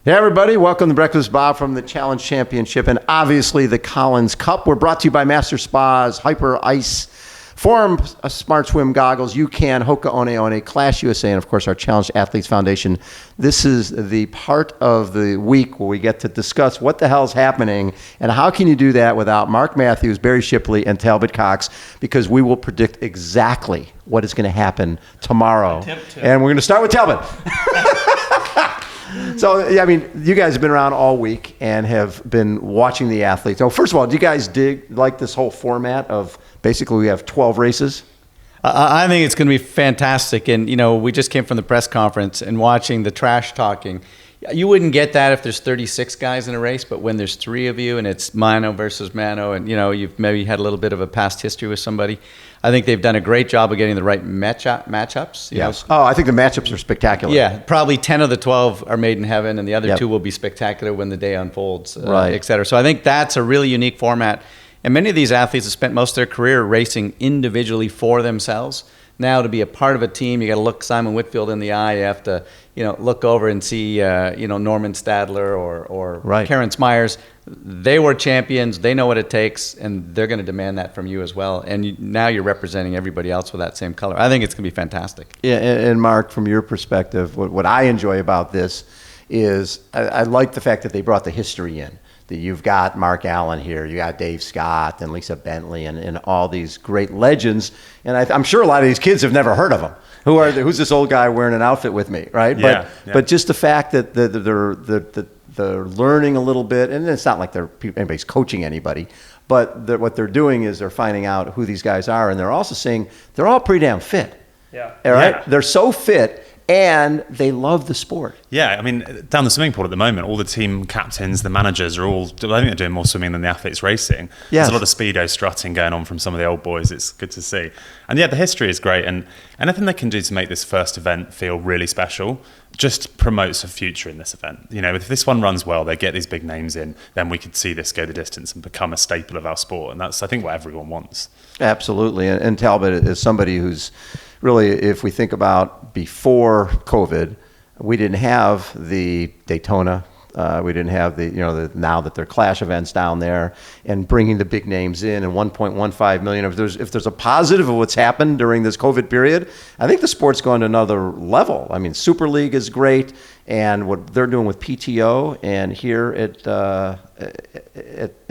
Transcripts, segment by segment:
Hey everybody, welcome to Breakfast with Bob from the Challenge Championship and obviously the Collins Cup. We're brought to you by Master Spas, Hyperice, Forum Smart Swim Goggles, UCAN, HOKA, One, Clash USA, and of course our Challenge Athletes Foundation. This is the part of the week where we get to discuss what the hell's happening and how can you do that without Mark Matthews, Barrie Shepley, and Talbot Cox, because we will predict exactly what is going to happen tomorrow. And we're going to start with Talbot. So, I mean, you guys have been around all week and have been watching the athletes. So, first of all, do you guys like this whole format of basically we have 12 races? I think it's going to be fantastic. And, you know, we just came from the press conference and watching the trash talking. You wouldn't get that if there's 36 guys in a race, but when there's 3 of you and it's mano versus mano and, you know, you've maybe had a little bit of a past history with somebody, I think they've done a great job of getting the right matchups. Yes. Oh, I think the matchups are spectacular. Yeah, probably 10 of the 12 are made in heaven and the other 2 will be spectacular when the day unfolds, right, et cetera. So I think that's a really unique format. And many of these athletes have spent most of their career racing individually for themselves. Now to be a part of a team, you got to look Simon Whitfield in the eye. You have to, you know, look over and see, Norman Stadler or right, Karen Smyers. They were champions. They know what it takes, and they're going to demand that from you as well. And now you're representing everybody else with that same color. I think it's going to be fantastic. Yeah, and Mark, from your perspective, what I enjoy about this is I like the fact that they brought the history in. You've got Mark Allen here, you got Dave Scott and Lisa Bentley and all these great legends. And I'm sure a lot of these kids have never heard of them. Who's this old guy wearing an outfit with me, right? Yeah, but just the fact that they're learning a little bit, and it's not like anybody's coaching anybody, but what they're doing is they're finding out who these guys are, and they're also saying they're all pretty damn fit. Yeah. All right? Yeah. They're so fit. And they love the sport. Yeah, I mean, down the swimming pool at the moment, all the team captains, the managers are all, I think they're doing more swimming than the athletes racing. Yes. There's a lot of speedo strutting going on from some of the old boys. It's good to see. And yeah, the history is great. And anything they can do to make this first event feel really special just promotes a future in this event. You know, if this one runs well, they get these big names in, then we could see this go the distance and become a staple of our sport. And that's, I think, what everyone wants. Absolutely. And Talbot is somebody who's really, if we think about before COVID, we didn't have the Daytona. We didn't have now that there are Clash events down there and bringing the big names in and 1.15 million. If there's a positive of what's happened during this COVID period, I think the sport's gone to another level. I mean, Super League is great, and what they're doing with PTO and here in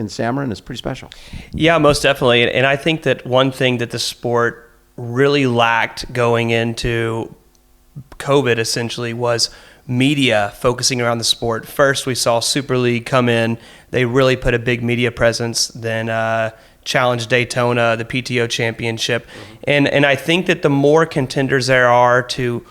Samorin is pretty special. Yeah, most definitely. And I think that one thing that the sport really lacked going into COVID essentially was media focusing around the sport. First, we saw Super League come in. They really put a big media presence. Then Challenge Daytona, the PTO Championship. And I think that the more contenders there are to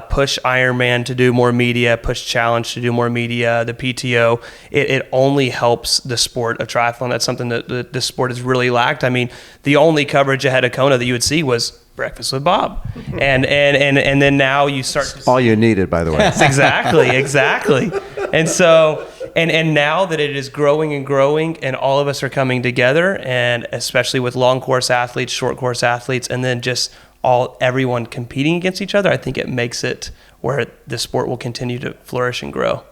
push Ironman to do more media, push Challenge to do more media, the PTO, it only helps the sport of triathlon. That's something that the sport has really lacked. I mean, the only coverage ahead of Kona that you would see was Breakfast with Bob. And then now you start to all you needed, by the way. Exactly. And so and now that it is growing and all of us are coming together, and especially with long course athletes, short course athletes, and then just everyone competing against each other, I think it makes it where the sport will continue to flourish and grow.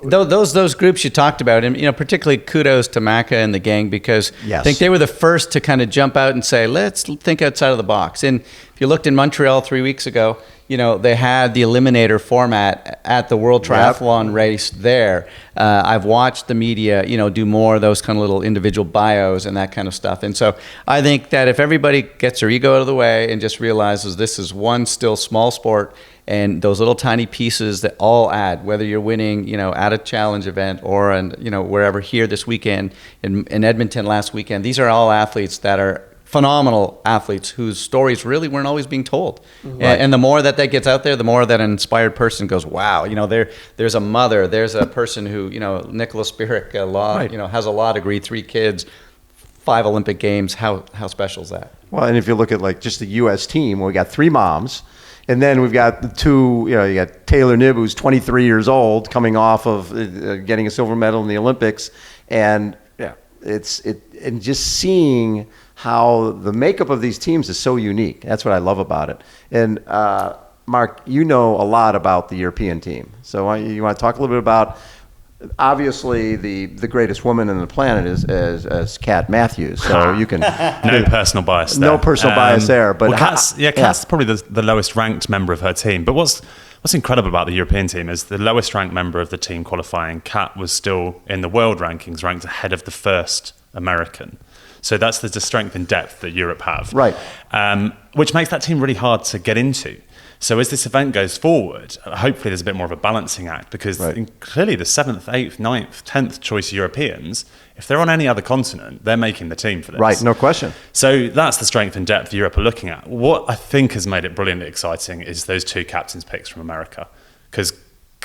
Those groups you talked about, and particularly kudos to Maka and the gang, because yes, I think they were the first to kind of jump out and say, let's think outside of the box. And if you looked in Montreal 3 weeks ago, they had the eliminator format at the World Triathlon race there. I've watched the media, do more of those kind of little individual bios and that kind of stuff. And so I think that if everybody gets their ego out of the way and just realizes this is one still small sport, and those little tiny pieces that all add, whether you're winning, at a challenge event or wherever here this weekend in Edmonton last weekend, these are all athletes that are phenomenal athletes whose stories really weren't always being told. Right. And the more that gets out there, the more that an inspired person goes, wow, there's a mother, there's a person who, Nicholas Spirik, has a law degree, 3 kids, 5 Olympic Games. How special is that? Well, and if you look at just the U.S. team, we got 3 moms. And then we've got the 2, you got Taylor Knibb, who's 23 years old, coming off of getting a silver medal in the Olympics. And and just seeing how the makeup of these teams is so unique. That's what I love about it. And Mark, you know a lot about the European team. So you want to talk a little bit about, obviously, the greatest woman on the planet is Kat Matthews. So you can... No personal bias there. No personal bias there. But well, Kat's probably the lowest ranked member of her team. But what's incredible about the European team is the lowest ranked member of the team qualifying, Kat, was still in the world rankings ranked ahead of the first American. So that's the strength and depth that Europe have. Right. Which makes that team really hard to get into. So as this event goes forward, hopefully there's a bit more of a balancing act, because clearly the 7th, 8th, 9th, 10th choice Europeans, if they're on any other continent, they're making the team for this. Right, no question. So that's the strength and depth Europe are looking at. What I think has made it brilliantly exciting is those 2 captains' picks from America, because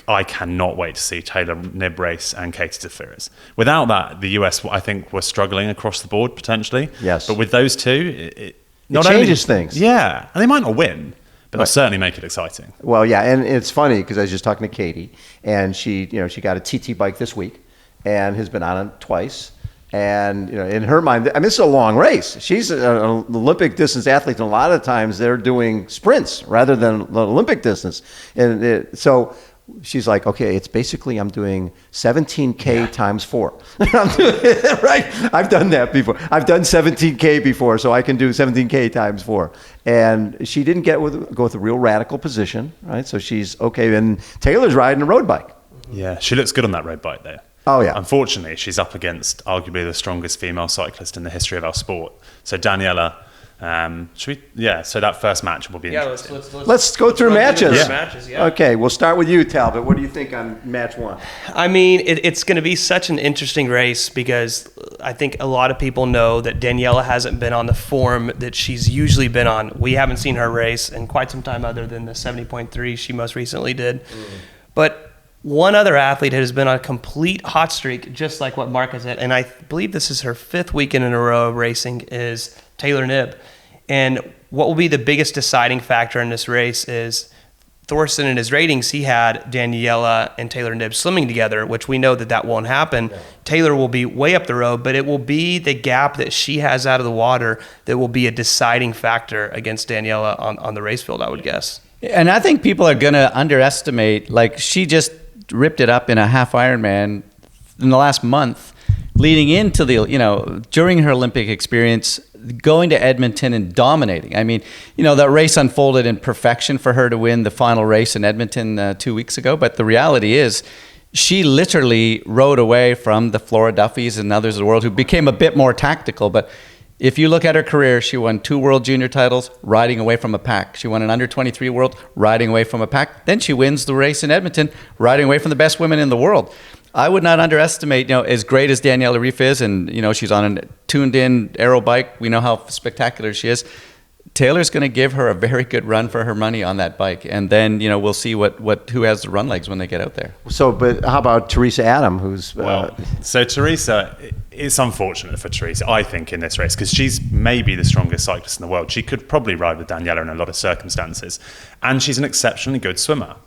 I cannot wait to see Taylor Knibb race and Katie Hyperice. Without that, the US, I think, were struggling across the board potentially. Yes. But with those 2, it changes things. Yeah, and they might not win, but they'll certainly make it exciting. Well, yeah, and it's funny because I was just talking to Katie, and she got a TT bike this week, and has been on it twice. And in her mind, I mean, this is a long race. She's an Olympic distance athlete, and a lot of times they're doing sprints rather than the Olympic distance. And so she's like, okay, it's basically I'm doing 17K times 4. Right? I've done that before. I've done 17K before, so I can do 17K times 4. And she didn't go with a real radical position, right? So she's okay. And Taylor's riding a road bike. Yeah, she looks good on that road bike there. Oh, yeah. Unfortunately, she's up against arguably the strongest female cyclist in the history of our sport. So Daniela, so that first match will be interesting. Let's go through matches. Yeah. Okay, we'll start with you, Talbot. What do you think on match 1? I mean, it's going to be such an interesting race because I think a lot of people know that Daniela hasn't been on the form that she's usually been on. We haven't seen her race in quite some time other than the 70.3 she most recently did. But one other athlete has been on a complete hot streak, just like what Mark has said, and I believe this is her 5th weekend in a row of racing, is Taylor Knibb. And what will be the biggest deciding factor in this race is Thorsten in his ratings, he had Daniela and Taylor Knibb swimming together, which we know that won't happen. Yeah. Taylor will be way up the road, but it will be the gap that she has out of the water that will be a deciding factor against Daniela on the race field, I would guess. And I think people are going to underestimate, like she just ripped it up in a half Ironman in the last month, leading into during her Olympic experience, going to Edmonton and dominating. I mean, that race unfolded in perfection for her to win the final race in Edmonton 2 weeks ago. But the reality is she literally rode away from the Flora Duffys and others of the world who became a bit more tactical. But if you look at her career, she won 2 World Junior titles riding away from a pack. She won an under-23 World riding away from a pack. Then she wins the race in Edmonton riding away from the best women in the world. I would not underestimate, as great as Daniela Ryf is, and, she's on a tuned-in aero bike. We know how spectacular she is. Taylor's going to give her a very good run for her money on that bike. And then, we'll see who has the run legs when they get out there. So, but how about Teresa Adam, who's... So Teresa, it's unfortunate for Teresa, I think, in this race, because she's maybe the strongest cyclist in the world. She could probably ride with Daniela in a lot of circumstances. And she's an exceptionally good swimmer.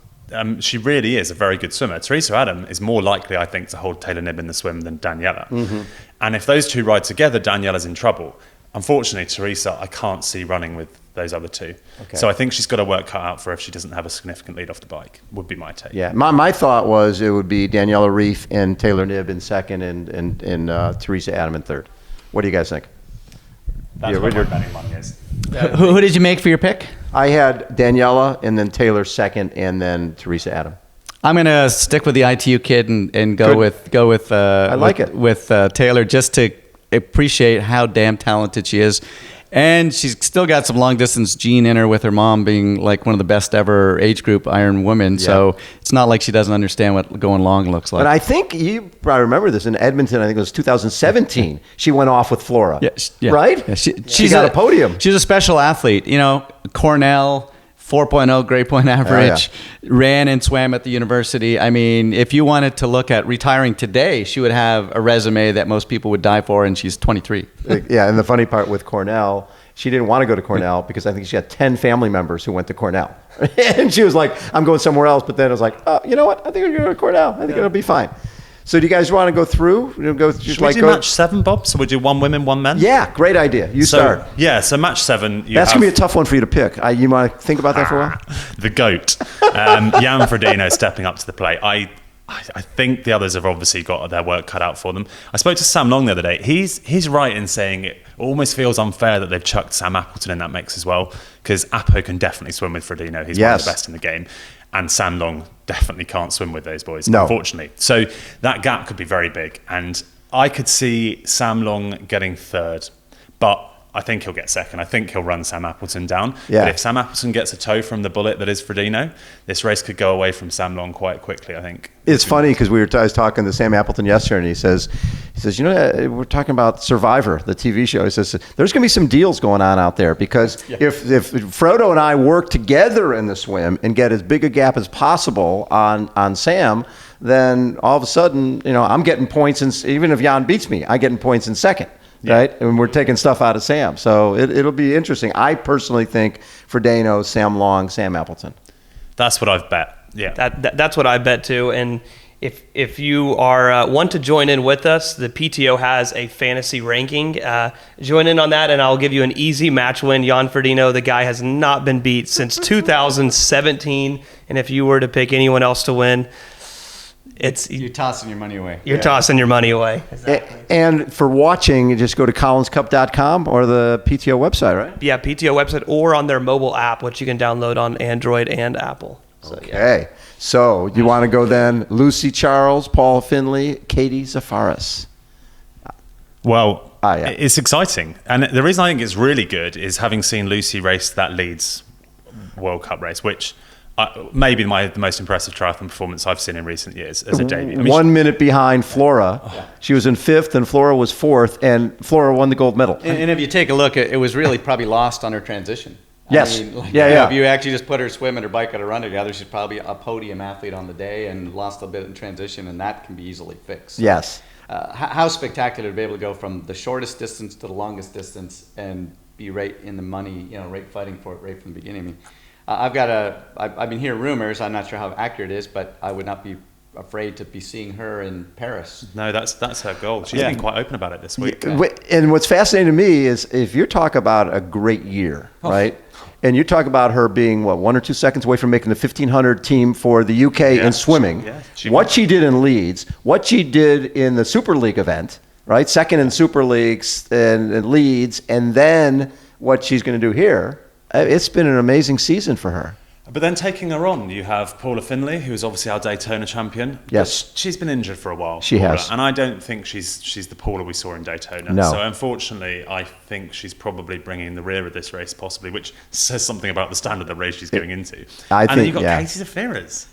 She really is a very good swimmer. Teresa Adam is more likely, I think, to hold Taylor Knibb in the swim than Daniela. Mm-hmm. And if those 2 ride together, Daniela's in trouble. Unfortunately, Teresa, I can't see running with those other 2. Okay. So I think she's got her work cut out for her if she doesn't have a significant lead off the bike, would be my take. Yeah, my thought was it would be Daniela Ryf and Taylor Knibb in second and Teresa Adam in third. What do you guys think? That's what my betting money is. Who did you make for your pick? I had Daniela and then Taylor second and then Teresa Adam. I'm going to stick with the ITU kid and go with I like it. With Taylor, just to appreciate how damn talented she is. And she's still got some long distance gene in her with her mom being like one of the best ever age group Iron women. Yeah. So it's not like she doesn't understand what going long looks like. But I think you probably remember this in Edmonton. I think it was 2017. She went off with Flora. Yeah. Right? Yeah, she got a podium. She's a special athlete. Cornell, 4.0 grade point average, ran and swam at the university. I mean, if you wanted to look at retiring today, she would have a resume that most people would die for, and she's 23. Yeah, and the funny part with Cornell, she didn't want to go to Cornell because I think she had 10 family members who went to Cornell. And she was like, I'm going somewhere else. But then I was like, oh, you know what? I think I'm going to go to Cornell. I think it'll be fine. So do you guys want to go through? Should we do match 7, Bob? So we do 1 women, 1 men? Yeah, great idea. You start. Yeah, so match 7. That's going to be a tough one for you to pick. You want to think about that for a while? The GOAT. Jan Frodeno stepping up to the plate. I think the others have obviously got their work cut out for them. I spoke to Sam Long the other day. He's right in saying it almost feels unfair that they've chucked Sam Appleton in that mix as well, because Appo can definitely swim with Frodeno. He's one of the best in the game. And Sam Long definitely can't swim with those boys, unfortunately. So that gap could be very big. And I could see Sam Long getting 3rd. But I think he'll get 2nd. I think he'll run Sam Appleton down. Yeah. But if Sam Appleton gets a toe from the bullet that is Frodeno, this race could go away from Sam Long quite quickly, I think. It's funny because I was talking to Sam Appleton yesterday, and he says, we're talking about Survivor, the TV show. He says, there's going to be some deals going on out there, because if Frodo and I work together in the swim and get as big a gap as possible on Sam, then all of a sudden, I'm getting points, even if Jan beats me, I'm getting points in 2nd. Yeah. Right, and we're taking stuff out of Sam, so it'll be interesting. I personally think Frodeno, Sam Long, Sam Appleton. That's what I've bet. Yeah, that's what I bet too. And if you are want to join in with us, the PTO has a fantasy ranking. Join in on that, and I'll give you an easy match win. Jan Frodeno, the guy has not been beat since 2017, and if you were to pick anyone else to win, you're tossing your money away. You're tossing your money away. Exactly. And for watching, you just go to collinscup.com or the PTO website, right? Yeah, PTO website, or on their mobile app, which you can download on Android and Apple. Okay. So you want to go then Lucy Charles, Paul Finley, Katie Zafaris. Well, it's exciting. And the reason I think it's really good is having seen Lucy race that Leeds World Cup race, which maybe the most impressive triathlon performance I've seen in recent years as a debut. 1 minute behind Flora. Yeah. She was in 5th, and Flora was 4th, and Flora won the gold medal. And if you take a look, it was really probably lost on her transition. Yes. If you actually just put her swim and her bike at a run together, she's probably a podium athlete on the day and lost a bit in transition, and that can be easily fixed. Yes. How spectacular to be able to go from the shortest distance to the longest distance and be right in the money, right fighting for it right from the beginning. I mean, I've been hearing rumors. I'm not sure how accurate it is, but I would not be afraid to be seeing her in Paris. No, that's her goal. She's been quite open about it this week. And what's fascinating to me is if you talk about a great year, right? And you talk about her being, 1 or 2 seconds away from making the 1,500 team for the UK in swimming, what she did in Leeds, what she did in the Super League event, right? 2nd in Super Leagues and Leeds, and then what she's going to do here. It's been an amazing season for her. But then taking her on, you have Paula Finley, who's obviously our Daytona champion. Yes. But she's been injured for a while. She has. And I don't think she's the Paula we saw in Daytona. No. So unfortunately, I think she's probably bringing the rear of this race possibly, which says something about the standard of the race she's going into. And then you've got Katie Zafaris,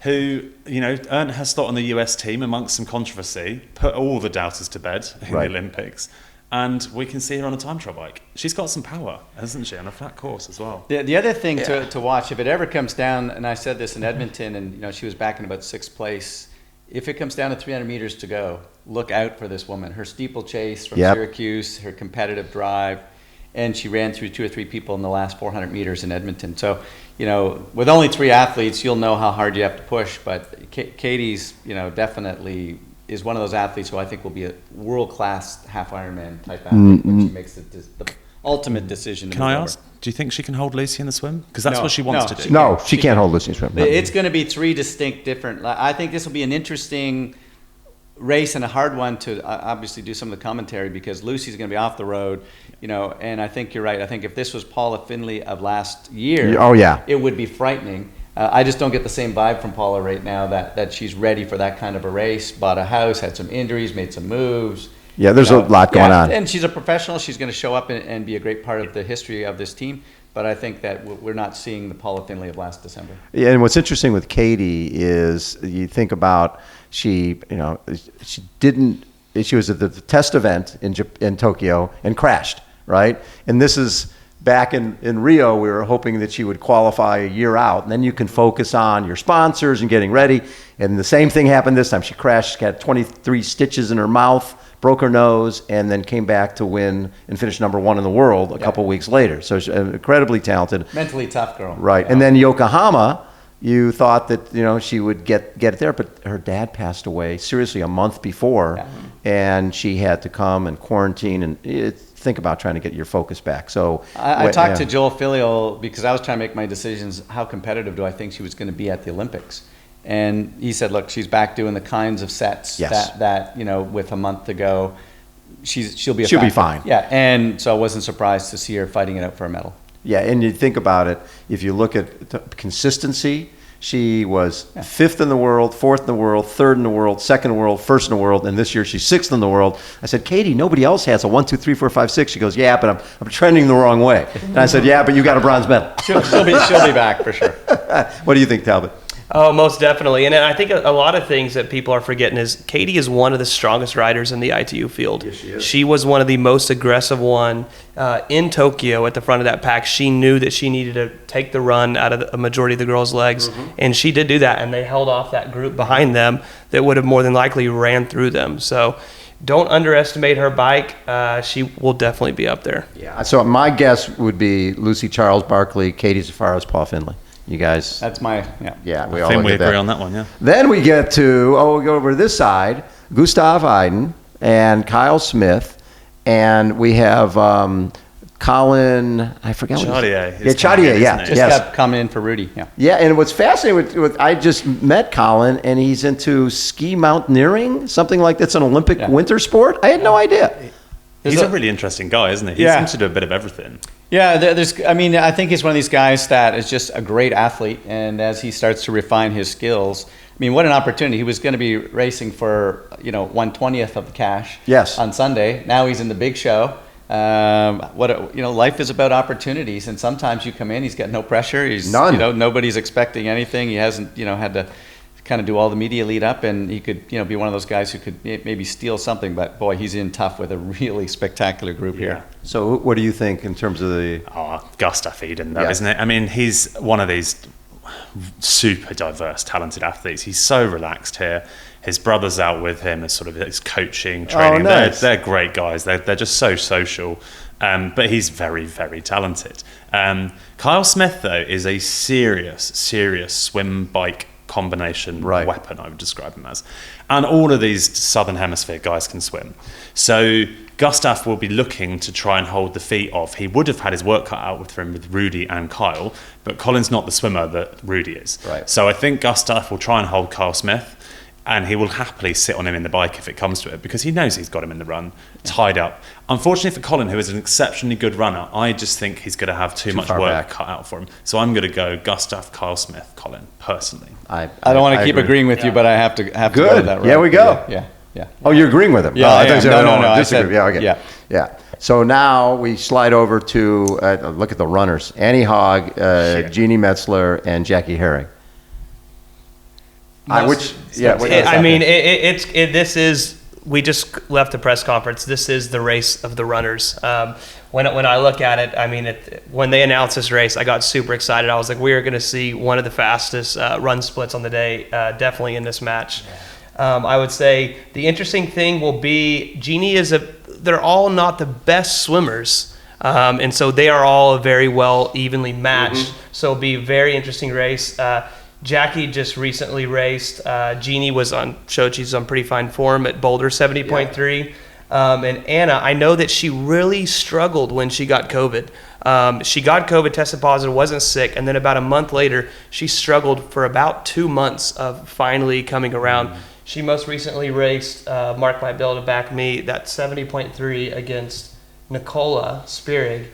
who, earned her slot on the US team amongst some controversy, put all the doubters to bed in the Olympics. And we can see her on a time trial bike. She's got some power, hasn't she, on a flat course as well. The other thing to watch, if it ever comes down, and I said this in Edmonton, and she was back in about 6th place. If it comes down to 300 meters to go, look out for this woman. Her steeplechase from Syracuse, her competitive drive, and she ran through 2 or 3 people in the last 400 meters in Edmonton. So, with only 3 athletes, you'll know how hard you have to push. But Katie's, definitely is one of those athletes who I think will be a world-class half Ironman type athlete when she makes the ultimate decision. Can I ask, do you think she can hold Lucy in the swim? Because that's what she wants to do. No, she can't hold Lucy in the swim. It's going to be 3 distinct different. I think this will be an interesting race and a hard one to obviously do some of the commentary, because Lucy's going to be off the road, and I think you're right. I think if this was Paula Finley of last year, it would be frightening. I just don't get the same vibe from Paula right now that she's ready for that kind of a race. Bought a house, had some injuries, made some moves. Yeah, there's a lot going on. And she's a professional. She's going to show up and be a great part of the history of this team. But I think that we're not seeing the Paula Finley of last December. Yeah, and what's interesting with Katie is you think about she was at the test event in Tokyo and crashed, right? And this is back in Rio, we were hoping that she would qualify a year out, and then you can focus on your sponsors and getting ready. And the same thing happened this time. She crashed, she got 23 stitches in her mouth, broke her nose, and then came back to win and finish number 1 in the world a couple weeks later. So she's incredibly talented. Mentally tough girl. Right. And then Yokohama, you thought that she would get it there, but her dad passed away seriously a month before, and she had to come and quarantine and think about trying to get your focus back. So I talked to Joel Filial because I was trying to make my decisions. How competitive do I think she was going to be at the Olympics? And he said, look, she's back doing the kinds of sets that with a month to go, she'll be fine. Yeah, and so I wasn't surprised to see her fighting it out for a medal. Yeah, and you think about it, if you look at the consistency, she was 5th in the world, 4th in the world, 3rd in the world, 2nd in the world, 1st in the world, and this year she's 6th in the world. I said, Katie, nobody else has a 1, 2, 3, 4, 5, 6. She goes, yeah, but I'm trending the wrong way. And I said, yeah, but you got a bronze medal. She'll be back for sure. What do you think, Talbot? Oh, most definitely. And I think a lot of things that people are forgetting is Katie is one of the strongest riders in the ITU field. Yes, she is. She was one of the most aggressive one in Tokyo at the front of that pack. She knew that she needed to take the run out of a majority of the girls' legs, and she did do that, and they held off that group behind them that would have more than likely ran through them. So don't underestimate her bike. She will definitely be up there. Yeah. So my guess would be Lucy Charles Barkley, Katie Zafaros, Paul Finley. You guys? That's my, Yeah, we I all think look we at agree that. on that one, yeah. Then we get to, we'll go over to this side, Gustav Aiden and Kyle Smith, and we have Colin, I forget what Chartier. Yeah, Chartier, yeah. just kept coming in for Rudy. Yeah. Yeah, and what's fascinating with I just met Colin, and he's into ski mountaineering, something like that's an Olympic winter sport. I had no idea. He's a really interesting guy, isn't he? He seems to do a bit of everything. Yeah, I think he's one of these guys that is just a great athlete, and as he starts to refine his skills, what an opportunity. He was going to be racing for, 1/20th of the cash on Sunday. Now he's in the big show. Life is about opportunities, and sometimes you come in, he's got no pressure. He's none. Nobody's expecting anything. He hasn't, had to kind of do all the media lead up, and he could, be one of those guys who could maybe steal something, but boy, he's in tough with a really spectacular group here. So what do you think in terms of the... Gustav Aiden, though, isn't it? He's one of these super diverse, talented athletes. He's so relaxed here. His brother's out with him as sort of his coaching, training. Nice. They're great guys. They're just so social. But he's very, very talented. Kyle Smith, though, is a serious swim bike combination weapon, I would describe him as. And all of these Southern Hemisphere guys can swim. So Gustav will be looking to try and hold the feet of. He would have had his work cut out for him with Rudy and Kyle, but Colin's not the swimmer that Rudy is. Right. So I think Gustav will try and hold Kyle Smith, and he will happily sit on him in the bike if it comes to it, because he knows he's got him in the run, tied up. Unfortunately for Colin, who is an exceptionally good runner, I just think he's going to have too much work cut out for him. So I'm going to go Gustav, Kyle Smith, Colin, personally. I don't want to keep agreeing with you, but I have to go to that route. Yeah, we go. Yeah. Oh, you're agreeing with him? Yeah, I thought you said, no. I disagree. said, okay. Yeah. So now we slide over to, look at the runners. Annie Hogg, Jeannie Metzler, and Jackie Herring. This is, we just left the press conference. This is the race of the runners. When I look at it, when they announced this race, I got super excited. I was like, we are going to see one of the fastest run splits on the day, definitely in this match. I would say the interesting thing will be Jeannie they're all not the best swimmers. And so they are all very well evenly matched. So it'll be a very interesting race. Jackie just recently raced. Jeannie showed she's on pretty fine form at Boulder 70.3. And Anna, I know that she really struggled when she got COVID. She got COVID, tested positive, wasn't sick, and then about a month later, she struggled for about 2 months of finally coming around. She most recently raced, Mark might be able to back me, that 70.3 against Nicola Spirig.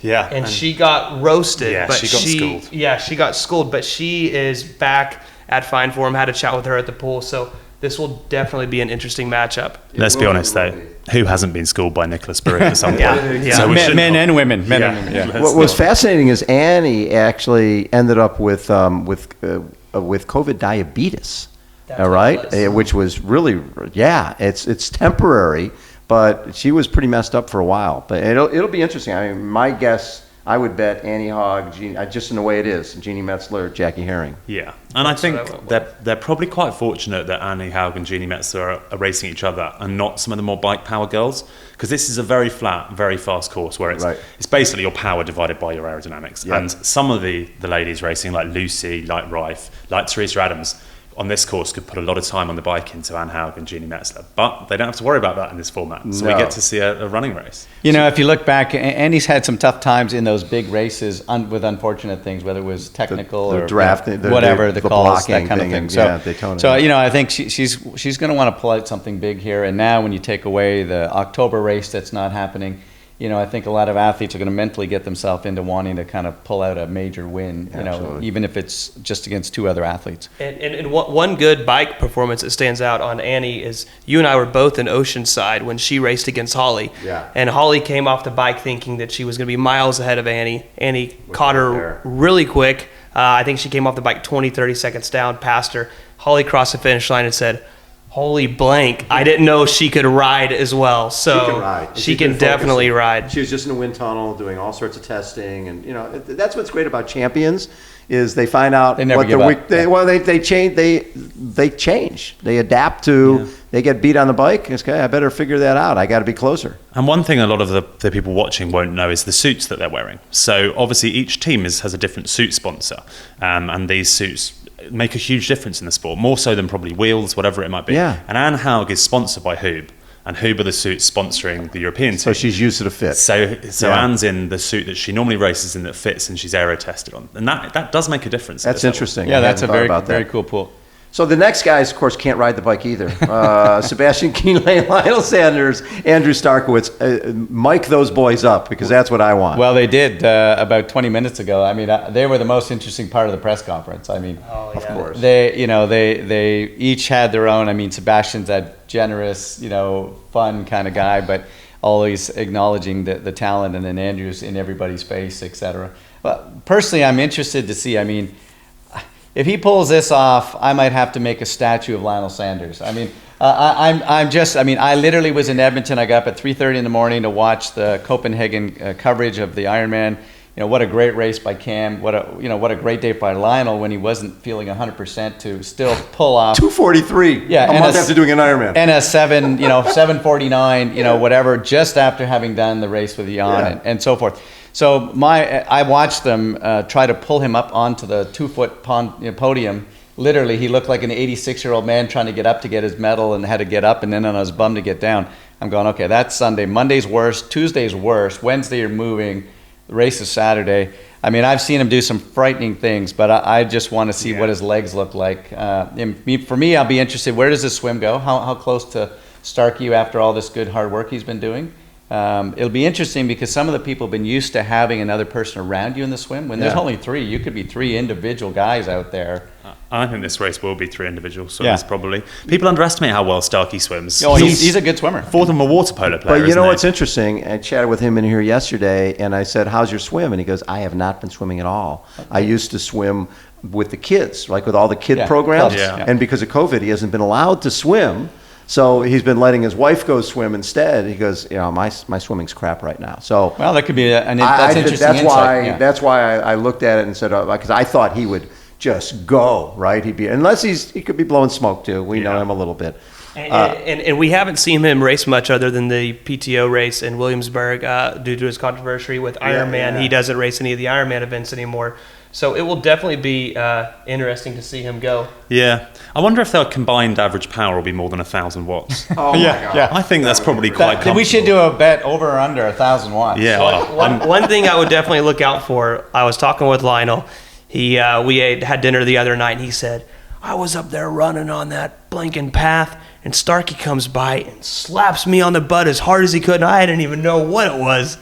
Yeah. And she got roasted. Yeah, but she got schooled. Yeah, she got schooled, but she is back at fine form. Had a chat with her at the pool, so this will definitely be an interesting matchup. Let's be honest, though. Who hasn't been schooled by Nicola Spirit at some point? Yeah. So men and women. Yeah. What was fascinating is Annie actually ended up with COVID diabetes. That's all right, which was really, it's temporary, but she was pretty messed up for a while. But it'll be interesting. My guess, I would bet Annie Hogg, just in the way it is, Jeannie Metzler, Jackie Herring. Yeah, and I think they're probably quite fortunate that Annie Haug and Jeannie Metzler are racing each other and not some of the more bike power girls, because this is a very flat, very fast course where it's basically your power divided by your aerodynamics. Yep. And some of the ladies racing, like Lucy, like Rife, like Teresa Adams, on this course could put a lot of time on the bike into Anne Haug and Jeannie Metzler, but they don't have to worry about that in this format. So we get to see a running race. You know, if you look back, Andy's had some tough times in those big races with unfortunate things, whether it was technical the or drafting, whatever the calls, blocking that kind of thing. Daytona. So you know, I think she's going to want to pull out something big here. And now, when you take away the October race that's not happening, you know, I think a lot of athletes are going to mentally get themselves into wanting to kind of pull out a major win, you know, even if it's just against two other athletes. And one good bike performance that stands out on Annie is you and I were both in Oceanside when she raced against Holly. Yeah. And Holly came off the bike thinking that she was going to be miles ahead of Annie. Annie caught her really quick. I think she came off the bike 20, 30 seconds down, passed her. Holly crossed the finish line and said, "Holy blank, I didn't know she could ride as well." So she can ride. She can definitely ride. She was just in the wind tunnel doing all sorts of testing, and you know that's what's great about champions is they find out they never what give the up. they change, they change, they adapt to. They get beat on the bike. Okay, I better figure that out. I got to be closer. And one thing a lot of the people watching won't know is the suits that they're wearing. So obviously each team has a different suit sponsor, and these suits make a huge difference in the sport, more so than probably wheels, whatever it might be. Yeah. And Anne Haug is sponsored by Hoob, and Hoob are the suits sponsoring the European team. So she's used to the fit. So Anne's in the suit that she normally races in that fits, and she's aero tested on, and that does make a difference. That's interesting. Yeah, that's a very very cool pool. So the next guys, of course, can't ride the bike either. Sebastian Kienle, Lionel Sanders, Andrew Starkowitz. Mic those boys up because that's what I want. Well, they did about 20 minutes ago. I mean, they were the most interesting part of the press conference. I mean, of course. They each had their own. I mean, Sebastian's that generous, fun kind of guy, but always acknowledging the talent, and then Andrew's in everybody's face, etc. But personally, I'm interested to see. I mean, if he pulls this off, I might have to make a statue of Lionel Sanders. I mean, I literally was in Edmonton. I got up at 3:30 in the morning to watch the Copenhagen coverage of the Ironman. You know, what a great race by Cam. What a great day by Lionel when he wasn't feeling 100% to still pull off 2:43. Yeah, a month after doing an Ironman. And a 7:49. Whatever, just after having done the race with Jan and so forth. So I watched them try to pull him up onto the 2-foot podium. Literally, he looked like an 86-year-old man trying to get up to get his medal and had to get up and then on his bum to get down. I'm going, okay, that's Sunday. Monday's worse. Tuesday's worse. Wednesday you're moving. The race is Saturday. I mean, I've seen him do some frightening things, but I just want to see what his legs look like. For me, I'll be interested. Where does his swim go? How close to Starkey after all this good hard work he's been doing? It'll be interesting because some of the people have been used to having another person around you in the swim. When there's only three, you could be three individual guys out there. I think this race will be three individual swimmers, probably. People underestimate how well Starkey swims. Oh, he's a good swimmer. Fourth of a water polo player. But you know what's interesting? I chatted with him in here yesterday, and I said, "How's your swim?" And he goes, "I have not been swimming at all. I used to swim with the kids, like with all the kid programs, and because of COVID, he hasn't been allowed to swim." So he's been letting his wife go swim instead. He goes, my swimming's crap right now. So well, that could be that's interesting insight. That's why I looked at it and said, because I thought he would just go, right? Unless he could be blowing smoke too. We know him a little bit. And we haven't seen him race much other than the PTO race in Williamsburg due to his controversy with Ironman. He doesn't race any of the Ironman events anymore. So it will definitely be interesting to see him go. Yeah. I wonder if their combined average power will be more than 1,000 watts. Oh, my God. Yeah. I think that's probably quite comfortable. We should do a bet over or under 1,000 watts. Yeah. One thing I would definitely look out for, I was talking with Lionel. We had dinner the other night, and he said, I was up there running on that blanking path, and Starkey comes by and slaps me on the butt as hard as he could, and I didn't even know what it was.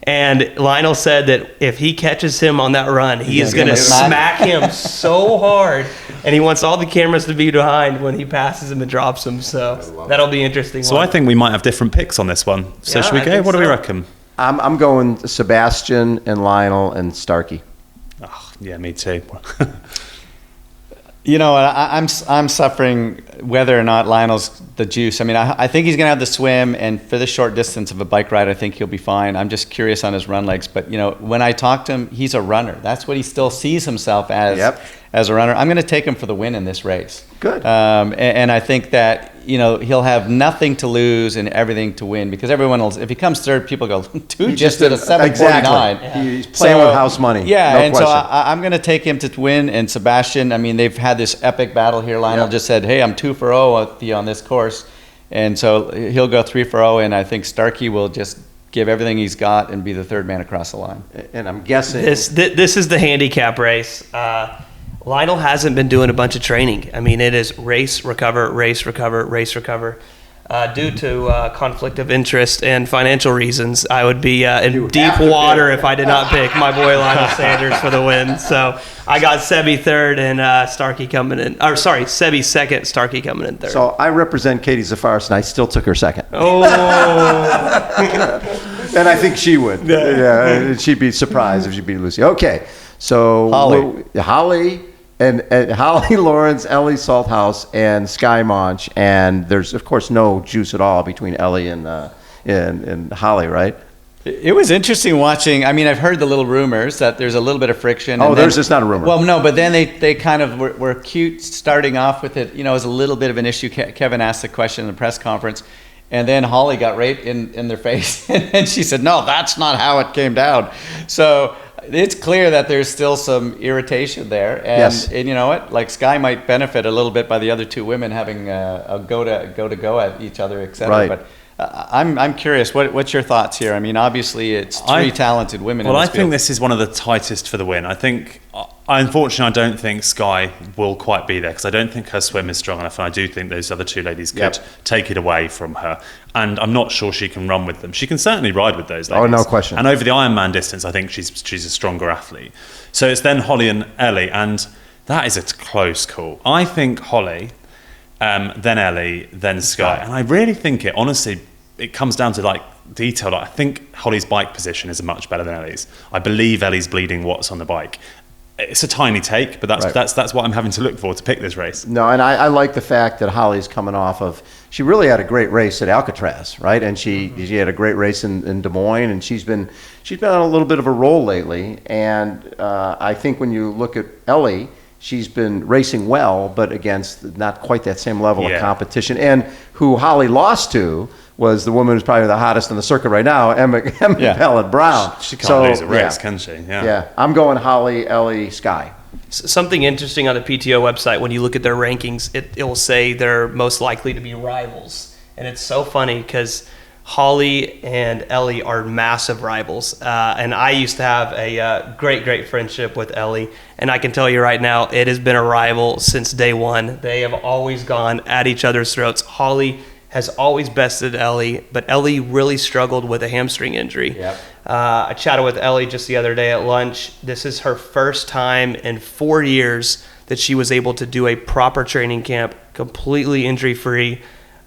And Lionel said that if he catches him on that run, he is going to smack him so hard. And he wants all the cameras to be behind when he passes him and drops him. So that'll be interesting. So I think we might have different picks on this one. So should we go? What do we reckon? I'm going Sebastian and Lionel and Starkey. Oh, yeah, me too. I'm suffering whether or not Lionel's the juice. I mean, I think he's going to have the swim, and for the short distance of a bike ride, I think he'll be fine. I'm just curious on his run legs. But, when I talk to him, he's a runner. That's what he still sees himself as a runner. I'm going to take him for the win in this race. Good. And I think that, he'll have nothing to lose and everything to win, because everyone else, if he comes third, people go, dude just did a 7:49. Exactly. He's playing with house money. Yeah, no and question. so I'm going to take him to win. And Sebastian, I mean, they've had this epic battle here. Lionel just said, hey, I'm 2 for 0 on this course. And so he'll go 3 for 0, and I think Starkey will just give everything he's got and be the third man across the line. And I'm guessing This is the handicap race. Lionel hasn't been doing a bunch of training. I mean, it is race, recover, race, recover, race, recover. Due to conflict of interest and financial reasons, I would be in deep water if I did not pick my boy Lionel Sanders for the win. So I got Sebi third and Starkey coming in. Or sorry, Sebi second, Starkey coming in third. So I represent Katie Zafaris, and I still took her second. Oh. And I think she would. Yeah, she'd be surprised if she beat Lucy. Okay, so Holly and Holly Lawrence, Ellie Salthouse, and Sky Monch, and there's of course no juice at all between Ellie and Holly, right? It was interesting watching. I mean, I've heard the little rumors that there's a little bit of friction. Oh, there's just not a rumor. Well, no, but then they kind of were cute starting off with it. It was a little bit of an issue. Kevin asked the question in the press conference, and then Holly got right in their face, and she said, no, that's not how it came down. So it's clear that there's still some irritation there. And, and you know what? Like, Sky might benefit a little bit by the other two women having a go at each other, et cetera. Right. But I'm curious. What's your thoughts here? I mean, obviously, it's three talented women. Well, in I this think field. this is one of the tightest for the win. I think, unfortunately, I don't think Sky will quite be there, because I don't think her swim is strong enough, and I do think those other two ladies could take it away from her. And I'm not sure she can run with them. She can certainly ride with those ladies. Oh, no question. And over the Ironman distance, I think she's a stronger athlete. So it's then Holly and Ellie, and that is a close call. I think Holly, then Ellie, then Sky. And I really think honestly, it comes down to like detail. I think Holly's bike position is much better than Ellie's. I believe Ellie's bleeding watts on the bike. It's a tiny take, but that's what I'm having to look for to pick this race. No, and I like the fact that Holly's coming off of, she really had a great race at Alcatraz, right? And she had a great race in Des Moines, and she's been on a little bit of a roll lately. And I think when you look at Ellie, she's been racing well, but against not quite that same level of competition. And who Holly lost to was the woman who's probably the hottest on the circuit right now, Emma Pellet Brown. She can't lose a race, can she? Yeah, I'm going Holly, Ellie, Sky. Something interesting on the PTO website, when you look at their rankings, it will say they're most likely to be rivals. And it's so funny because Holly and Ellie are massive rivals. And I used to have a great friendship with Ellie. And I can tell you right now, it has been a rival since day one. They have always gone at each other's throats. Holly has always bested Ellie, but Ellie really struggled with a hamstring injury. Yep. I chatted with Ellie just the other day at lunch. This is her first time in 4 years that she was able to do a proper training camp, completely injury-free.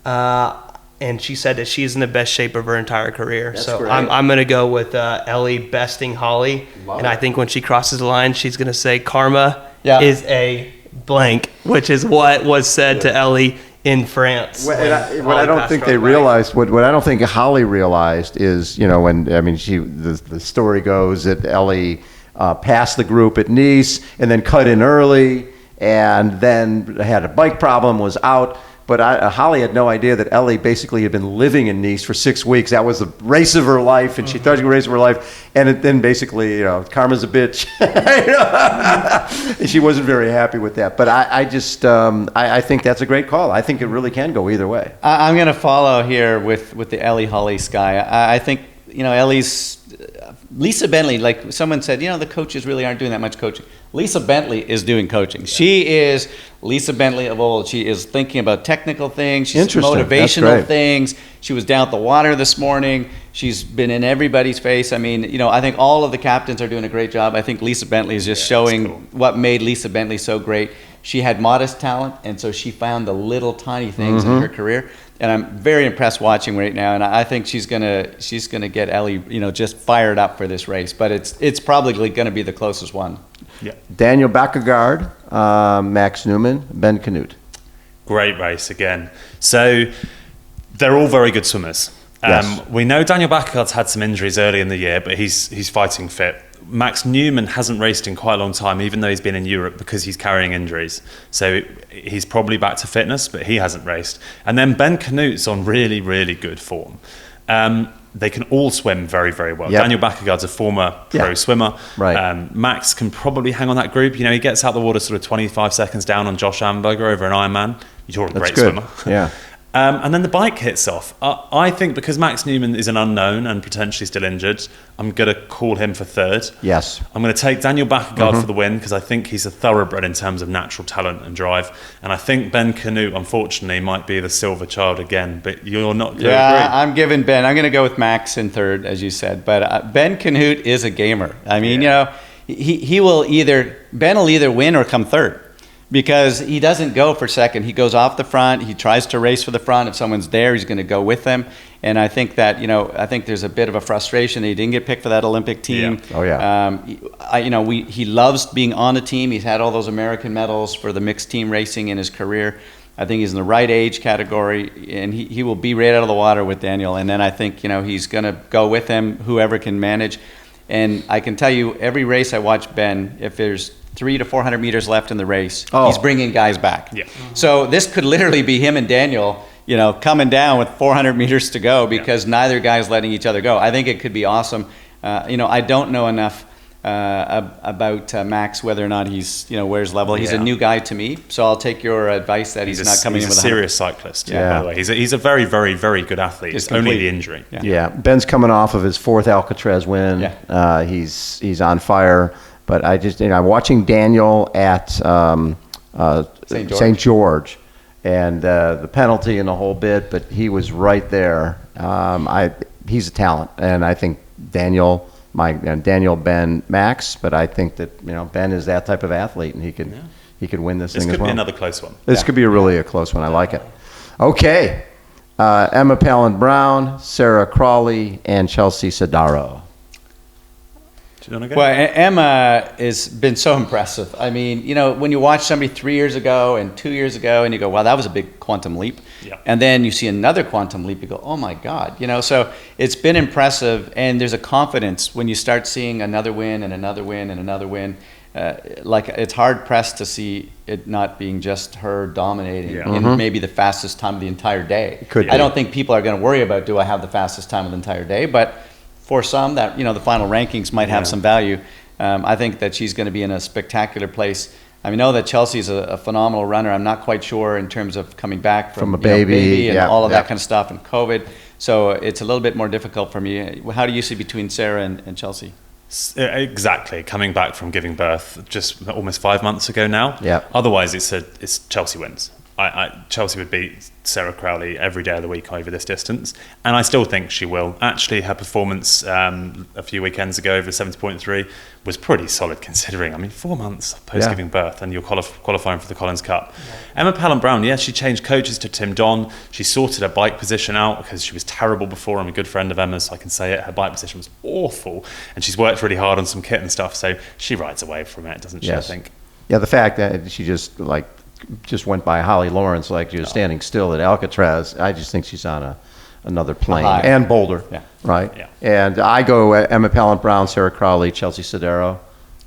And she said that she's in the best shape of her entire career. That's so great. I'm going to go with Ellie besting Holly. Love and it. I think when she crosses the line, she's going to say karma is a blank, which is what was said to Ellie in France. What I don't think they realized, what I don't think Holly realized is, when, I mean, the story goes that Ellie passed the group at Nice and then cut in early and then had a bike problem, was out. But Holly had no idea that Ellie basically had been living in Nice for 6 weeks. That was the race of her life, and she thought she was the race of her life. And then basically, karma's a bitch. And she wasn't very happy with that. But I think that's a great call. I think it really can go either way. I'm going to follow here with the Ellie, Holly, Sky. I think, Ellie's Lisa Bentley, like someone said, the coaches really aren't doing that much coaching. Lisa Bentley is doing coaching. She is Lisa Bentley of old. She is thinking about technical things. She's motivational things. She was down at the water this morning. She's been in everybody's face. I mean, I think all of the captains are doing a great job. I think Lisa Bentley is just showing what made Lisa Bentley so great. She had modest talent, and so she found the little tiny things in her career. And I'm very impressed watching right now, and I think she's gonna get Ellie, just fired up for this race. But it's probably gonna be the closest one. Yeah. Daniel Bakkegaard, Max Newman, Ben Canute. Great race again. So they're all very good swimmers. Yes. We know Daniel Bakkegaard's had some injuries early in the year, but he's fighting fit. Max Newman hasn't raced in quite a long time, even though he's been in Europe, because he's carrying injuries. So he's probably back to fitness, but he hasn't raced. And then Ben Canute's on really, really good form. They can all swim very, very well. Yep. Daniel Bakkegaard's a former pro swimmer. Right. Max can probably hang on that group. You know, he gets out the water sort of 25 seconds down on Josh Amberger over an Ironman. You're a great good. swimmer. Yeah. And then the bike hits off. I think because Max Newman is an unknown and potentially still injured, I'm going to call him for third. Yes. I'm going to take Daniel Bakkegaard for the win because I think he's a thoroughbred in terms of natural talent and drive. And I think Ben Canute, unfortunately, might be the silver child again. But you're not going to agree. I'm giving Ben. I'm going to go with Max in third, as you said. But Ben Canute is a gamer. I mean, he will Ben will either win or come third. Because he doesn't go for second. He goes off the front. He tries to race for the front. If someone's there, he's going to go with them. And I think that, I think there's a bit of a frustration that he didn't get picked for that Olympic team. Yeah. Oh, yeah. He loves being on the team. He's had all those American medals for the mixed team racing in his career. I think he's in the right age category, and he will be right out of the water with Daniel. And then I think, he's going to go with him, whoever can manage. And I can tell you, every race I watch Ben, if there's 300 to 400 meters left in the race, he's bringing guys back. Yeah. So this could literally be him and Daniel, coming down with 400 meters to go because neither guy's letting each other go. I think it could be awesome. I don't know enough about Max, whether or not he's, where's level. He's a new guy to me, so I'll take your advice that he's not coming in with a serious cyclist. Yeah. By the way, he's a very, very, very good athlete. It's only the injury. Yeah. Ben's coming off of his fourth Alcatraz win. Yeah. He's on fire. But I'm watching Daniel at St. George, and the penalty and the whole bit, but he was right there. He's a talent, and I think Daniel, Ben, Max, but I think that Ben is that type of athlete, and he could win this thing as well. This could be another close one. This could be a close one. I like it. Okay, Emma Pallant-Brown, Sarah Crawley, and Chelsea Sodaro. Well, Emma has been so impressive. I mean, when you watch somebody 3 years ago and 2 years ago and you go, wow, that was a big quantum leap. Yeah. And then you see another quantum leap, you go, oh my God. So it's been impressive. And there's a confidence when you start seeing another win and another win and another win. It's hard pressed to see it not being just her dominating in maybe the fastest time of the entire day. I don't think people are going to worry about, do I have the fastest time of the entire day? But for some, that the final rankings might have some value. I think that she's going to be in a spectacular place. I know that Chelsea's a phenomenal runner. I'm not quite sure in terms of coming back from a baby and all of that kind of stuff and COVID. So it's a little bit more difficult for me. How do you see between Sarah and Chelsea? Exactly, coming back from giving birth just almost 5 months ago now. Yeah. Otherwise, it's Chelsea wins. Chelsea would beat Sarah Crowley every day of the week over this distance, and I still think she will. Actually, her performance a few weekends ago over 70.3 was pretty solid considering. I mean, 4 months post giving birth, and you're qualifying for the Collins Cup. Yeah. Emma Pallant-Brown, she changed coaches to Tim Don. She sorted her bike position out because she was terrible before. I'm a good friend of Emma's, so I can say it. Her bike position was awful, and she's worked really hard on some kit and stuff, so she rides away from it, doesn't she, I think? Yeah, the fact that she just went by Holly Lawrence like she was standing still at Alcatraz. I just think she's on another plane. And Boulder, right? Yeah. And I go Emma Pallant-Brown, Sarah Crawley, Chelsea Sodaro.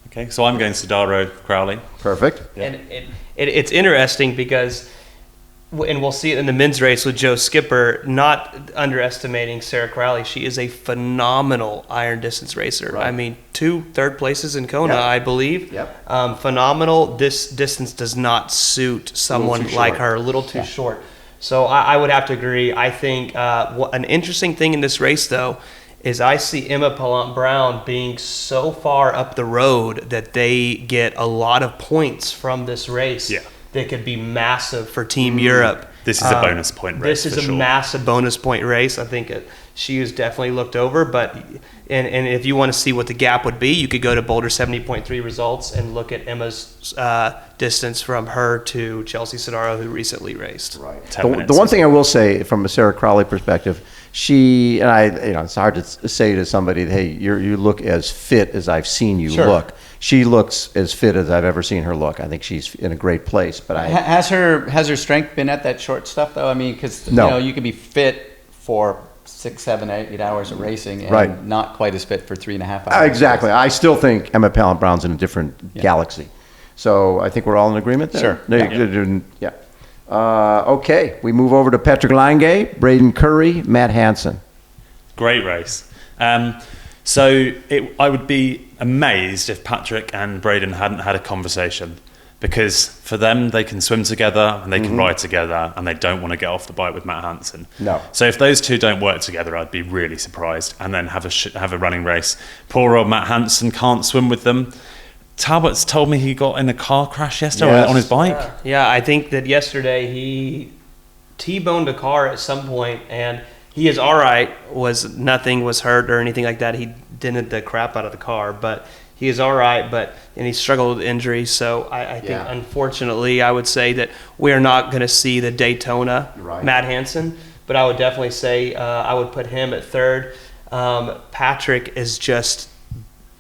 Okay, so I'm going Sodaro, Crowley. Perfect. Yeah. And it's interesting because, and we'll see it in the men's race with Joe Skipper, not underestimating Sarah Crowley. She is a phenomenal iron distance racer. Right. I mean, 2 third places in Kona, I believe. Yep. Phenomenal. This distance does not suit someone like her, a little too short. So I would have to agree. I think an interesting thing in this race, though, is I see Emma Pallant-Brown being so far up the road that they get a lot of points from this race. Yeah. That could be massive for Team Europe. This is a bonus point race. This is a massive bonus point race. I think she is definitely looked over. But and if you want to see what the gap would be, you could go to Boulder 70.3 results and look at Emma's distance from her to Chelsea Sodaro, who recently raced. Right. The one thing I will say from a Sarah Crawley perspective, she and I, it's hard to say to somebody, hey, you look as fit as I've seen you Sure. look. She looks as fit as I've ever seen her look. I think she's in a great place. But Has her strength been at that short stuff though? I mean, because No. you can be fit for 6, 7, 8 hours of racing and Right. not quite as fit for 3.5 hours. exactly. I still think Emma Pallant-Brown's in a different galaxy. So I think we're all in agreement there. Sure. Yeah. Okay, we move over to Patrick Lange, Braden Curry, Matt Hansen. Great race. I would be amazed if Patrick and Braden hadn't had a conversation, because for them, they can swim together and they can ride together, and they don't want to get off the bike with Matt Hansen. No. So if those two don't work together, I'd be really surprised, and then have a running race. Poor old Matt Hansen can't swim with them. Talbot's told me he got in a car crash yesterday Yes. on his bike. Yeah, I think that yesterday he T-boned a car at some point, and he is all right. Nothing was hurt or anything like that. He dented the crap out of the car, but he is all right. And he struggled with injuries. So I think, unfortunately, I would say that we are not going to see the Daytona Matt Hansen. But I would definitely say I would put him at third. Patrick is just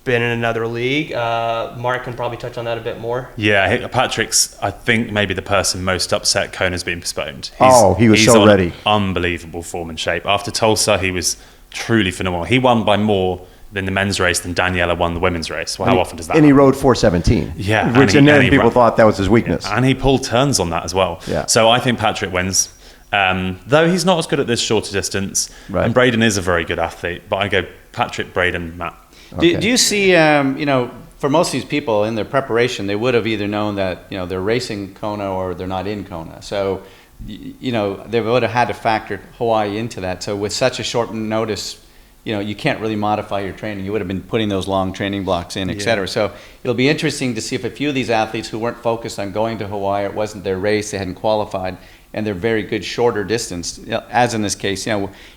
been in another league. Mark can probably touch on that a bit more. Yeah, Patrick's, I think, maybe the person most upset Kona's been postponed. He was so on ready. Unbelievable form and shape. After Tulsa, he was truly phenomenal. He won by more in the men's race than Daniela won the women's race. Well, how often does that And he happen? rode 4:17. Yeah, Which, and then he people ran- thought that was his weakness. And he pulled turns on that as well. Yeah. So I think Patrick wins. Though he's not as good at this shorter distance. Right. And Braden is a very good athlete. But I go Patrick, Braden, Matt. Okay. Do you see, for most of these people in their preparation, they would have either known that, they're racing Kona or they're not in Kona. So, they would have had to factor Hawaii into that. So with such a short notice, you can't really modify your training. You would have been putting those long training blocks in, et cetera. So it'll be interesting to see if a few of these athletes who weren't focused on going to Hawaii, it wasn't their race, they hadn't qualified, and they're very good shorter distance, as in this case,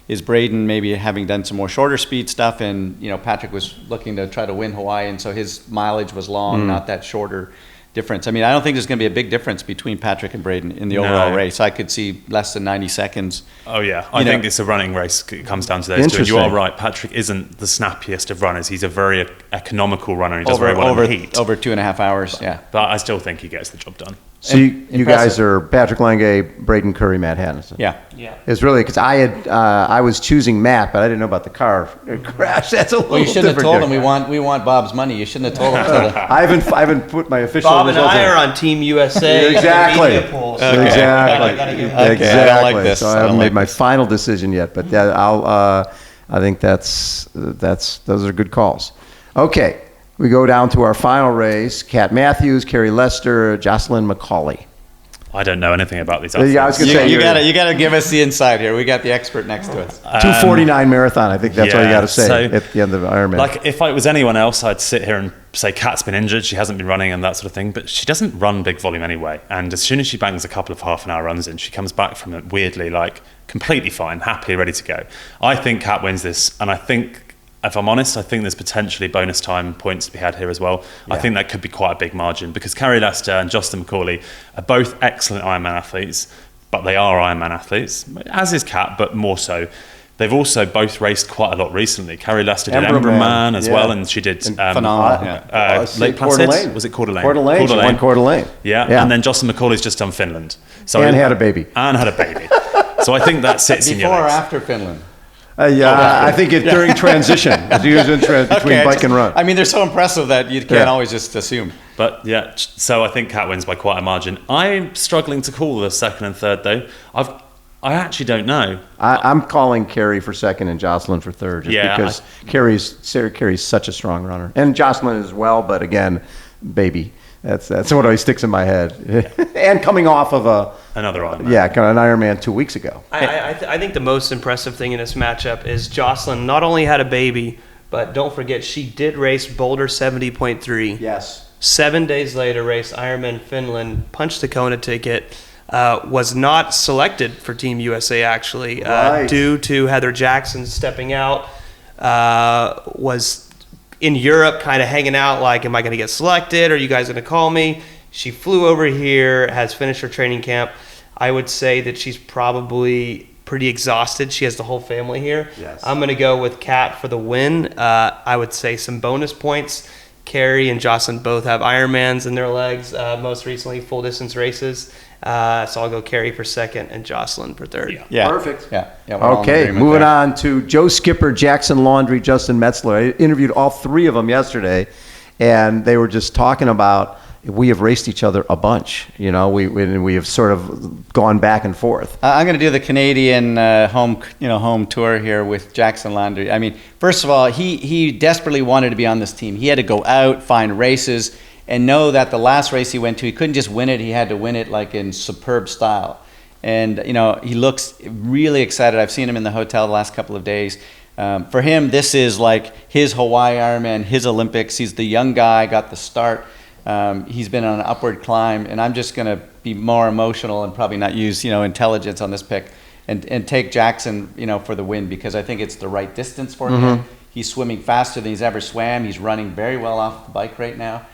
is Braden maybe having done some more shorter speed stuff, and Patrick was looking to try to win Hawaii, and so his mileage was long, not that shorter difference. I mean, I don't think there's going to be a big difference between Patrick and Braden in the overall race. I could see less than 90 seconds. Oh, yeah. I think it's a running race. It comes down to those two. And you are right. Patrick isn't the snappiest of runners. He's a very economical runner. He does very well in the heat. Over 2.5 hours, yeah. But I still think he gets the job done. So you guys are Patrick Lange, Braden Curry, Matt Hansen. Yeah. It's really because I was choosing Matt, but I didn't know about the car crash. That's a little Well, you shouldn't have told him different. we want Bob's money. You shouldn't have told him. I haven't put my official Bob and results I in. are on Team USA. Exactly. Media pool, so Exactly. I gotta give Okay, Exactly. I don't like this. So I I haven't don't made like my this. final decision yet, but I think those are good calls. Okay, we go down to our final race: Kat Matthews, Carrie Lester, Jocelyn McCauley. I don't know anything about these athletes. Yeah, I was gonna say You gotta give us the inside here. We got the expert next to us. 2:49 marathon. I think that's all you got to say so, at the end of Ironman. Like, if I was anyone else, I'd sit here and say Kat's been injured, she hasn't been running and that sort of thing, but she doesn't run big volume anyway. And as soon as she bangs a couple of half-an-hour runs in, she comes back from it weirdly, completely fine, happy, ready to go. I think Kat wins this, and I think, if I'm honest, I think there's potentially bonus time points to be had here as well. I think that could be quite a big margin, because Carrie Lester and Jocelyn McCauley are both excellent Ironman athletes, but they are Ironman athletes, as is Kat, but more so. They've also both raced quite a lot recently. Carrie Lester did Embrunman as well, and she did phenomenal. Lake Coeur d'Alene. Placid. Was it Coeur d'Alene? Coeur d'Alene. She won Coeur d'Alene. Yeah, and then Jocelyn McCauley's just done Finland. So And had a baby. And had a baby. So I think that sits in your Before or legs. after Finland? I think it's during transition. It's usually between bike and run. I mean, they're so impressive that you can't always just assume. But yeah, so I think Kat wins by quite a margin. I'm struggling to call the second and third though. I actually don't know. I'm calling Carrie for second and Jocelyn for third, just Yeah, because Carrie's such a strong runner, and Jocelyn as well. But again, baby, that's what always sticks in my head. And coming off of Another Ironman. kind of an Ironman 2 weeks ago. I think the most impressive thing in this matchup is Jocelyn not only had a baby, but don't forget she did race Boulder 70.3. Yes. 7 days later, raced Ironman Finland, punched the Kona ticket, was not selected for Team USA actually, Right. due to Heather Jackson stepping out, was in Europe kind of hanging out like, am I going to get selected? Are you guys going to call me? She flew over here, has finished her training camp. I would say that she's probably pretty exhausted. She has the whole family here. Yes. I'm going to go with Kat for the win. I would say some bonus points. Carrie and Jocelyn both have Ironmans in their legs, most recently full distance races. So I'll go Carrie for second and Jocelyn for third. Yeah. Perfect. Yeah. We're all in Okay, agreement moving there. on to Joe Skipper, Jackson Laundry, Justin Metzler. I interviewed all three of them yesterday, and they were just talking about we have raced each other a bunch. We have sort of gone back and forth. I'm going to do the Canadian home tour here with Jackson Landry. I mean, first of all, he desperately wanted to be on this team. He had to go out, find races, and know that the last race he went to, he couldn't just win it. He had to win it like in superb style. And he looks really excited. I've seen him in the hotel the last couple of days. For him, this is like his Hawaii Ironman, his Olympics. He's the young guy, got the start. He's been on an upward climb, and I'm just going to be more emotional and probably not use intelligence on this pick and take Jackson for the win, because I think it's the right distance for him. He's swimming faster than he's ever swam. He's running very well off the bike right now.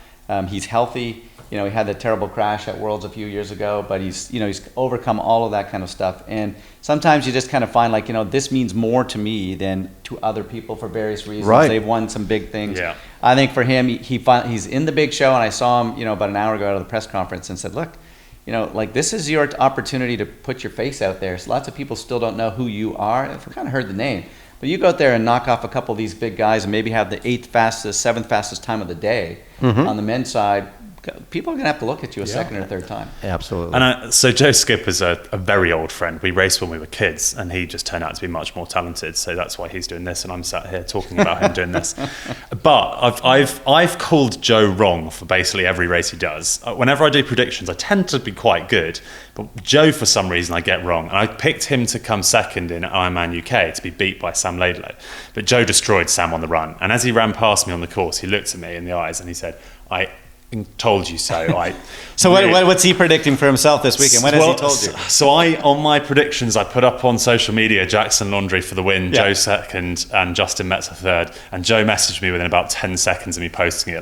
He's healthy. He had the terrible crash at Worlds a few years ago, but he's overcome all of that kind of stuff. And sometimes you just kind of find this means more to me than to other people for various reasons. Right. They've won some big things. Yeah. I think for him, he's in the big show, and I saw him, about an hour ago out of the press conference and said, look, this is your opportunity to put your face out there. So lots of people still don't know who you are. I've kind of heard the name. But you go out there and knock off a couple of these big guys and maybe have the 8th fastest, 7th fastest time of the day on the men's side, people are going to have to look at you a second or third time. Absolutely. And so Joe Skipper's a very old friend. We raced when we were kids, and he just turned out to be much more talented. So that's why he's doing this, and I'm sat here talking about him doing this. But I've called Joe wrong for basically every race he does. Whenever I do predictions, I tend to be quite good, but Joe, for some reason, I get wrong. And I picked him to come second in Ironman UK to be beat by Sam Laidlow. But Joe destroyed Sam on the run. And as he ran past me on the course, he looked at me in the eyes and he said, I told you so. So what's he predicting for himself this weekend? What has he told you? So on my predictions, I put up on social media Jackson Laundry for the win, Yeah. Joe second, and Justin Metzler third. And Joe messaged me within about 10 seconds of me posting it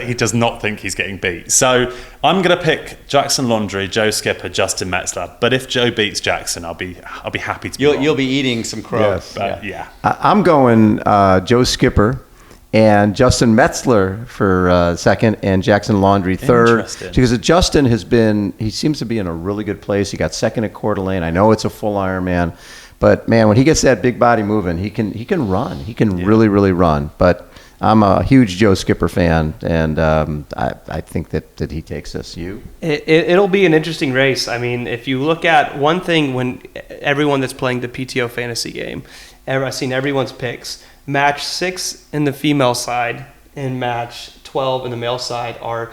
he does not think he's getting beat. So I'm going to pick Jackson Laundry, Joe Skipper, Justin Metzler. But if Joe beats Jackson, I'll be happy to be wrong. You'll be eating some crow. Yes. But yeah. I'm going Joe Skipper and Justin Metzler for second, and Jackson Laundry third. Interesting. Because Justin he seems to be in a really good place. He got second at Coeur d'Alene. I know it's a full Ironman, but man, when he gets that big body moving, he can run. He can really, really run. But I'm a huge Joe Skipper fan, and I think that he takes this. You? It'll be an interesting race. I mean, if you look at one thing, when everyone that's playing the PTO fantasy game, I've seen everyone's picks. Match 6 in the female side and match 12 in the male side are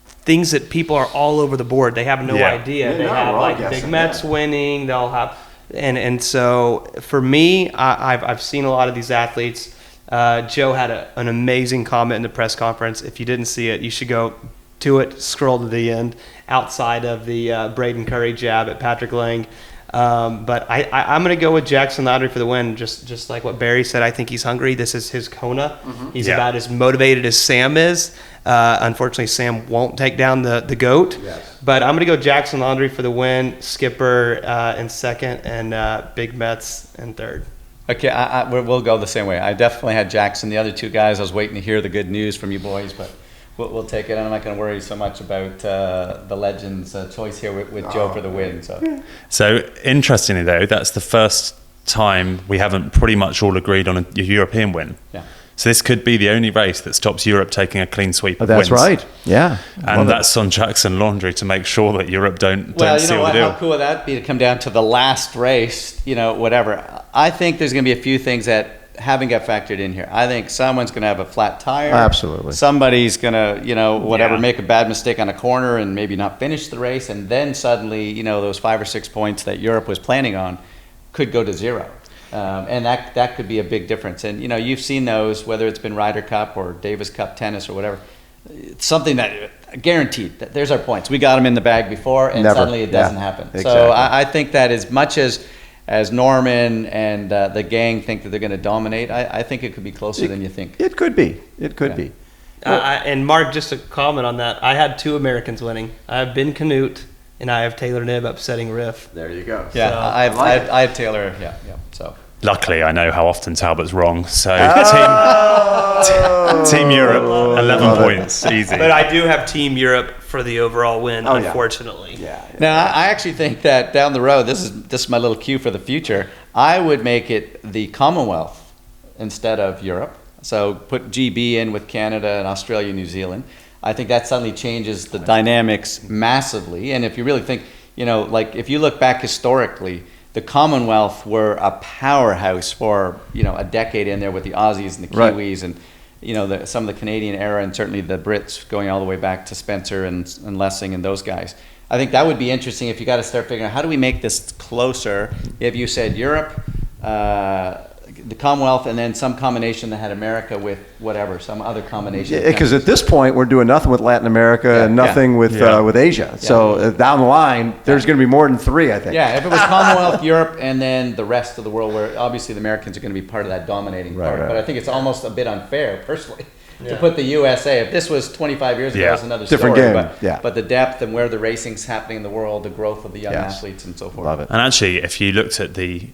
things that people are all over the board. They have no idea. Yeah, they no, have we're all like guessing, Big Mets winning. They'll have, and so for me, I've seen a lot of these athletes. Joe had an amazing comment in the press conference. If you didn't see it, you should go to it. Scroll to the end. Outside of the Braden Curry jab at Patrick Lang. But I'm going to go with Jackson Laundry for the win. Just like what Barrie said, I think he's hungry. This is his Kona. He's about as motivated as Sam is. Unfortunately, Sam won't take down the GOAT. Yes. But I'm going to go Jackson Laundry for the win, Skipper in second, and Big Mets in third. Okay, we'll go the same way. I definitely had Jackson. The other two guys, I was waiting to hear the good news from you boys, but we'll take it. I'm not going to worry so much about the Legends choice here with Joe for the win. So interestingly, though, that's the first time we haven't pretty much all agreed on a European win. Yeah. So this could be the only race that stops Europe taking a clean sweep of That's wins. right. Yeah. And that's on Jackson Laundry to make sure that Europe don't Well, you seal know what? the deal. How cool would that be to come down to the last race? Whatever. I think there's going to be a few things that haven't got factored in here. I think someone's going to have a flat tire. Absolutely. Somebody's going to, make a bad mistake on a corner and maybe not finish the race, and then suddenly, those 5 or 6 points that Europe was planning on could go to zero. And that could be a big difference. And, you've seen those, whether it's been Ryder Cup or Davis Cup tennis or whatever. It's something that guaranteed. That there's our points. We got them in the bag before, and Never. suddenly it doesn't happen. Exactly. So I think that as much as Norman and the gang think that they're going to dominate, I think it could be closer than you think. It could be. It could be. And Mark, just to comment on that, I had 2 Americans winning. I have Ben Canute and I have Taylor Knibb upsetting Riff. There you go. Yeah, So- I have Taylor. Yeah. So Luckily, I know how often Talbot's wrong. So Team Europe, 11 points, easy. But I do have Team Europe for the overall win, yeah. unfortunately. Yeah. now I actually think that down the road, this is my little cue for the future. I would make it the Commonwealth instead of Europe. So put GB in with Canada and Australia, New Zealand. I think that suddenly changes the dynamics massively. And if you really think, like if you look back historically, the Commonwealth were a powerhouse for, a decade in there with the Aussies and the Kiwis and, some of the Canadian era and certainly the Brits going all the way back to Spencer and Lessing and those guys. I think that would be interesting if you got to start figuring out how do we make this closer. If you said Europe, the Commonwealth, and then some combination that had America with whatever, some other combination. Because at this point, we're doing nothing with Latin America and nothing with Asia. So down the line, there's going to be more than 3, I think. Yeah, if it was Commonwealth, Europe, and then the rest of the world, where obviously the Americans are going to be part of that dominating part. right. But I think it's almost a bit unfair, personally, to put the USA. If this was 25 years ago, it's another Different story. game. But the depth and where the racing's happening in the world, the growth of the young athletes and so forth. Love it. And actually, if you looked at the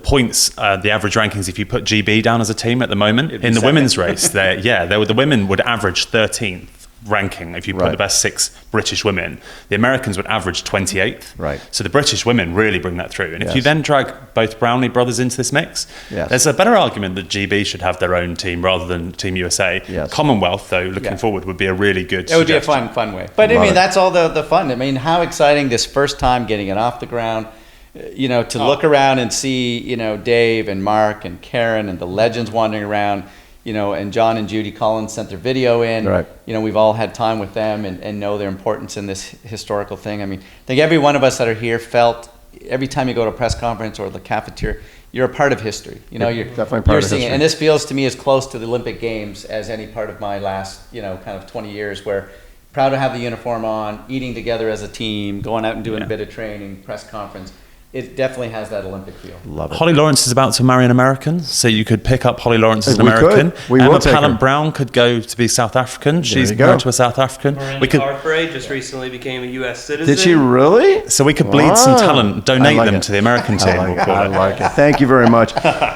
points, the average rankings, if you put GB down as a team at the moment in the women's race, the women would average 13th ranking. If you put the best 6 British women, the Americans would average 28th. Right. So the British women really bring that through. And if you then drag both Brownlee brothers into this mix, there's a better argument that GB should have their own team rather than Team USA. Commonwealth, though, looking forward, would be a really good It would be a suggestion. fun way. But that's all the fun. I mean, how exciting this first time getting it off the ground. To look around and see, Dave and Mark and Karen and the legends wandering around, and John and Judy Collins sent their video in. Right. We've all had time with them and know their importance in this historical thing. I mean, I think every one of us that are here felt every time you go to a press conference or the cafeteria, you're a part of history. You're definitely part of seeing history. it. And this feels to me as close to the Olympic Games as any part of my last, kind of 20 years where proud to have the uniform on, eating together as a team, going out and doing a bit of training, press conference. It definitely has that Olympic feel. Love it. Holly Lawrence is about to marry an American, so you could pick up Holly Lawrence as an We American. could. We Emma will take her. Pallant Brown could go to be South African. She's you go. married to a South African. Miranda We could, Carfrae just recently became a U.S. citizen. Did she really? so we could bleed some talent, donate I like them it. to the American team. I like we'll it. call I it. like it. Thank you very much.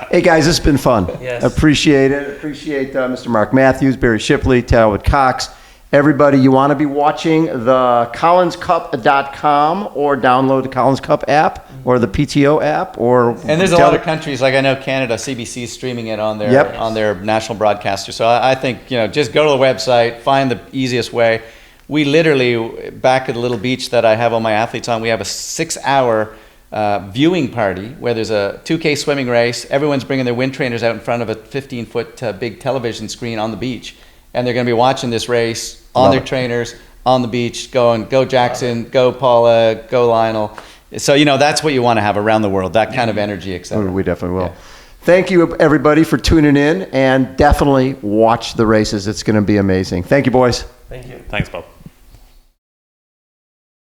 Hey, guys, this has been fun. Yes. Appreciate it. Appreciate Mr. Mark Matthews, Barrie Shepley, Talbot Cox. Everybody, you want to be watching the collinscup.com or download the Collins Cup app or the PTO app or And there's a lot of countries, like I know Canada, CBC is streaming it on their on their national broadcaster. So I think, just go to the website, find the easiest way. We literally, back at the little beach that I have all my athletes on, we have a 6-hour viewing party where there's a 2K swimming race. Everyone's bringing their wind trainers out in front of a 15-foot big television screen on the beach. And they're going to be watching this race on their trainers on the beach, going, go Jackson, go Paula, go Lionel. So, that's what you want to have around the world, that kind of energy, et cetera. We definitely will. Thank you, everybody, for tuning in, and definitely watch the races. It's going to be amazing. Thank you, boys. Thank you. Thanks, Bob.